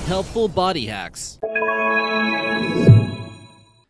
helpful body hacks.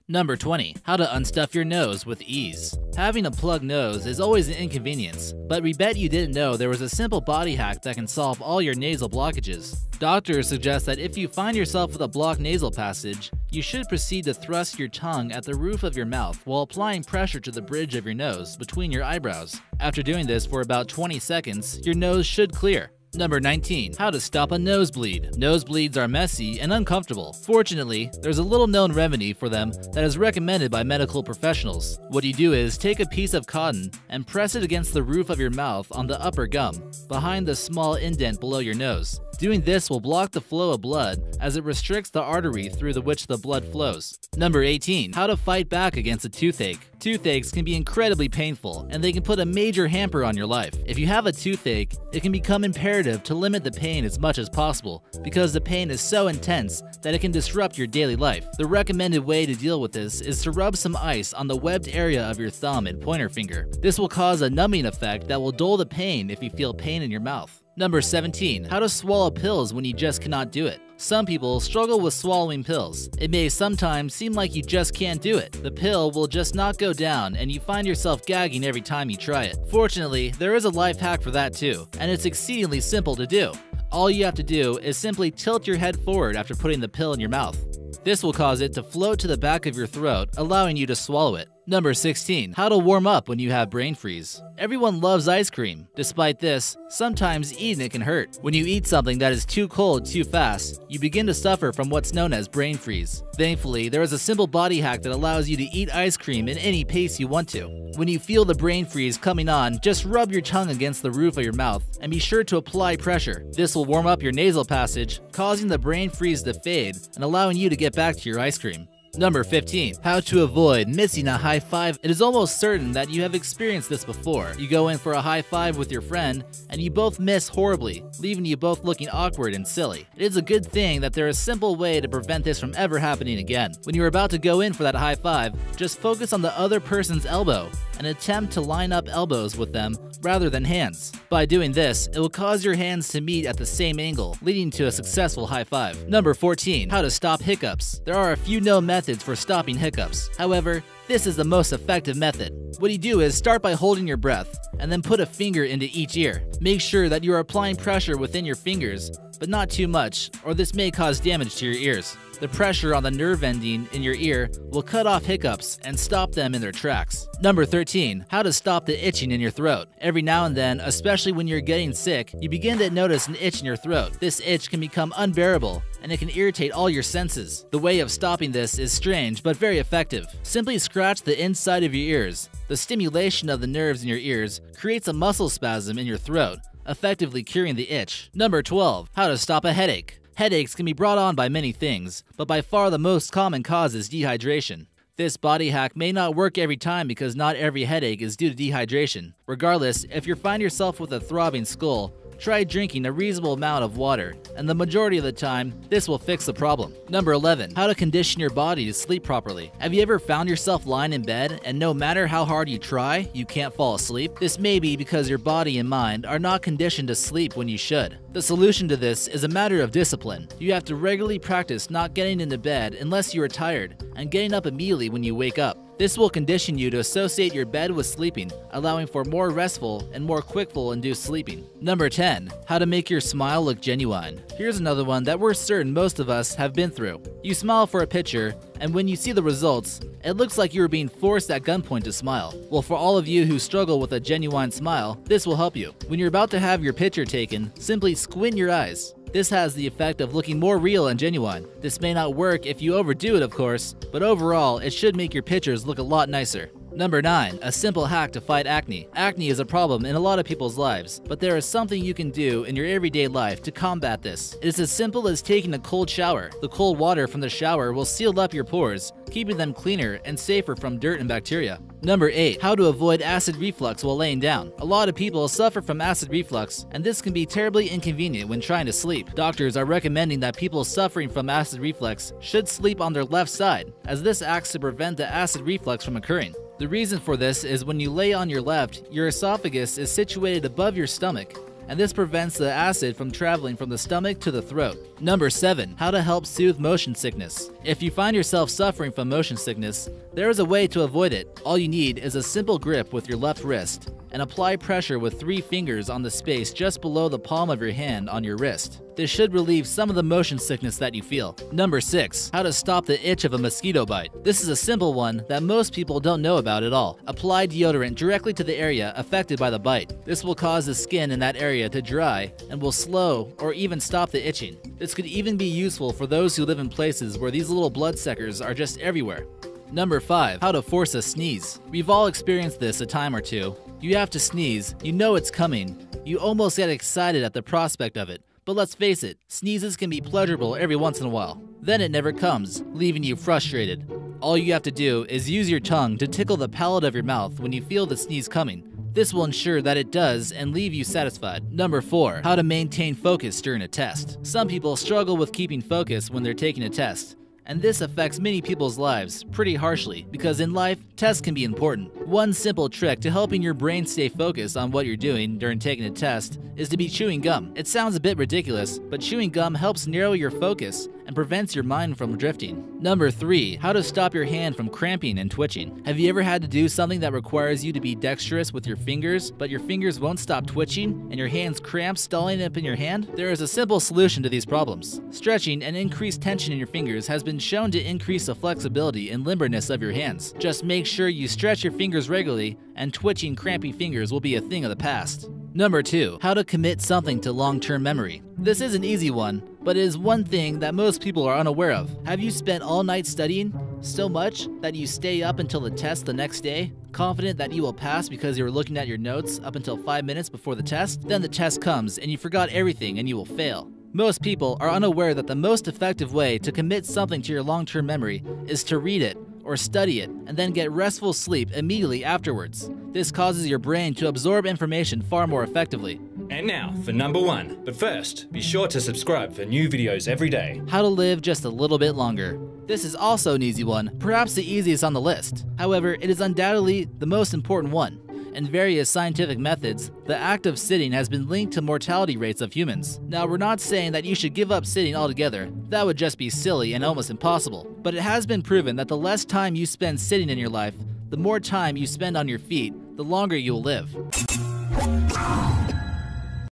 Number 20. How to unstuff your nose with ease. Having a plugged nose is always an inconvenience, but we bet you didn't know there was a simple body hack that can solve all your nasal blockages. Doctors suggest that if you find yourself with a blocked nasal passage, you should proceed to thrust your tongue at the roof of your mouth while applying pressure to the bridge of your nose between your eyebrows. After doing this for about 20 seconds, your nose should clear. Number 19. How to stop a nosebleed. Nosebleeds are messy and uncomfortable. Fortunately, there's a little-known remedy for them that is recommended by medical professionals. What you do is take a piece of cotton and press it against the roof of your mouth on the upper gum, behind the small indent below your nose. Doing this will block the flow of blood as it restricts the artery through which the blood flows. Number 18. How to fight back against a toothache. Toothaches can be incredibly painful, and they can put a major hamper on your life. If you have a toothache, it can become imperative to limit the pain as much as possible because the pain is so intense that it can disrupt your daily life. The recommended way to deal with this is to rub some ice on the webbed area of your thumb and pointer finger. This will cause a numbing effect that will dull the pain if you feel pain in your mouth. Number 17. How to swallow pills when you just cannot do it. Some people struggle with swallowing pills. It may sometimes seem like you just can't do it. The pill will just not go down and you find yourself gagging every time you try it. Fortunately, there is a life hack for that too, and it's exceedingly simple to do. All you have to do is simply tilt your head forward after putting the pill in your mouth. This will cause it to float to the back of your throat, allowing you to swallow it. Number 16. How to warm up when you have brain freeze. Everyone loves ice cream. Despite this, sometimes eating it can hurt. When you eat something that is too cold too fast, you begin to suffer from what's known as brain freeze. Thankfully, there is a simple body hack that allows you to eat ice cream in any pace you want to. When you feel the brain freeze coming on, just rub your tongue against the roof of your mouth and be sure to apply pressure. This will warm up your nasal passage, causing the brain freeze to fade and allowing you to get back to your ice cream. Number 15. How to avoid missing a high five. It is almost certain that you have experienced this before. You go in for a high five with your friend, and you both miss horribly, leaving you both looking awkward and silly. It is a good thing that there is a simple way to prevent this from ever happening again. When you are about to go in for that high five, just focus on the other person's elbow and attempt to line up elbows with them rather than hands. By doing this, it will cause your hands to meet at the same angle, leading to a successful high five. Number 14. How to stop hiccups. There are a few known methods for stopping hiccups. However, this is the most effective method. What you do is start by holding your breath, and then put a finger into each ear. Make sure that you are applying pressure within your fingers, but not too much, or this may cause damage to your ears. The pressure on the nerve ending in your ear will cut off hiccups and stop them in their tracks. Number 13. How to stop the itching in your throat. Every now and then, especially when you're getting sick, you begin to notice an itch in your throat. This itch can become unbearable, and it can irritate all your senses. The way of stopping this is strange but very effective. Simply scratch the inside of your ears. The stimulation of the nerves in your ears creates a muscle spasm in your throat, effectively curing the itch. Number 12. How to stop a headache. Headaches can be brought on by many things, but by far the most common cause is dehydration. This body hack may not work every time because not every headache is due to dehydration. Regardless, if you find yourself with a throbbing skull, try drinking a reasonable amount of water, and the majority of the time, this will fix the problem. Number 11. How to condition your body to sleep properly. Have you ever found yourself lying in bed and no matter how hard you try, you can't fall asleep? This may be because your body and mind are not conditioned to sleep when you should. The solution to this is a matter of discipline. You have to regularly practice not getting into bed unless you are tired and getting up immediately when you wake up. This will condition you to associate your bed with sleeping, allowing for more restful and more quickful-induced sleeping. Number 10. How to make your smile look genuine. Here's another one that we're certain most of us have been through. You smile for a picture, and when you see the results, it looks like you are being forced at gunpoint to smile. Well, for all of you who struggle with a genuine smile, this will help you. When you're about to have your picture taken, simply squint your eyes. This has the effect of looking more real and genuine. This may not work if you overdo it, of course, but overall, it should make your pictures look a lot nicer. Number 9. A simple hack to fight acne. Acne is a problem in a lot of people's lives, but there is something you can do in your everyday life to combat this. It is as simple as taking a cold shower. The cold water from the shower will seal up your pores, keeping them cleaner and safer from dirt and bacteria. Number 8. How to avoid acid reflux while laying down. A lot of people suffer from acid reflux, and this can be terribly inconvenient when trying to sleep. Doctors are recommending that people suffering from acid reflux should sleep on their left side, as this acts to prevent the acid reflux from occurring. The reason for this is when you lay on your left, your esophagus is situated above your stomach, and this prevents the acid from traveling from the stomach to the throat. Number 7. How to help soothe motion sickness. If you find yourself suffering from motion sickness, there is a way to avoid it. All you need is a simple grip with your left wrist, and apply pressure with 3 fingers on the space just below the palm of your hand on your wrist. This should relieve some of the motion sickness that you feel. Number 6. How to stop the itch of a mosquito bite. This is a simple one that most people don't know about at all. Apply deodorant directly to the area affected by the bite. This will cause the skin in that area to dry and will slow or even stop the itching. This could even be useful for those who live in places where these little bloodsuckers are just everywhere. Number 5. How to force a sneeze. We've all experienced this a time or two. You have to sneeze, you know it's coming, you almost get excited at the prospect of it. But let's face it, sneezes can be pleasurable every once in a while. Then it never comes, leaving you frustrated. All you have to do is use your tongue to tickle the palate of your mouth when you feel the sneeze coming. This will ensure that it does and leave you satisfied. Number 4. How to maintain focus during a test. Some people struggle with keeping focus when they're taking a test, and this affects many people's lives pretty harshly because in life, tests can be important. One simple trick to helping your brain stay focused on what you're doing during taking a test is to be chewing gum. It sounds a bit ridiculous, but chewing gum helps narrow your focus and prevents your mind from drifting. Number 3. How to stop your hand from cramping and twitching. Have you ever had to do something that requires you to be dexterous with your fingers, but your fingers won't stop twitching and your hands cramp stalling up in your hand? There is a simple solution to these problems. Stretching and increased tension in your fingers has been shown to increase the flexibility and limberness of your hands. Just make sure you stretch your fingers regularly and twitching, crampy fingers will be a thing of the past. Number 2. How to commit something to long-term memory. This is an easy one, but it is one thing that most people are unaware of. Have you spent all night studying? So much that you stay up until the test the next day, confident that you will pass because you were looking at your notes up until 5 minutes before the test? Then the test comes and you forgot everything and you will fail. Most people are unaware that the most effective way to commit something to your long-term memory is to read it or study it and then get restful sleep immediately afterwards. This causes your brain to absorb information far more effectively. And now for number 1. But first, be sure to subscribe for new videos every day. How to live just a little bit longer. This is also an easy one, perhaps the easiest on the list. However, it is undoubtedly the most important one. In various scientific methods, the act of sitting has been linked to mortality rates of humans. Now, we're not saying that you should give up sitting altogether. That would just be silly and almost impossible. But it has been proven that the less time you spend sitting in your life, the more time you spend on your feet, the longer you'll live.